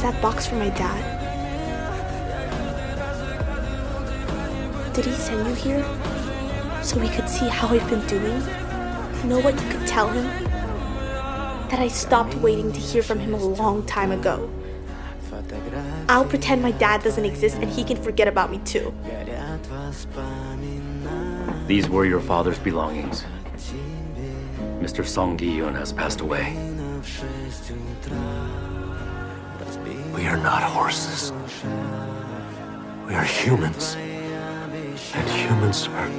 that box for my dad? Did he send you here so we could see how I've been doing? You know what you could tell him? That I stopped waiting to hear from him a long time ago. I'll pretend my dad doesn't exist and he can forget about me too. These were your father's belongings. Mr. Song Gi-yeon has passed away. We are not horses. We are humans. And humans are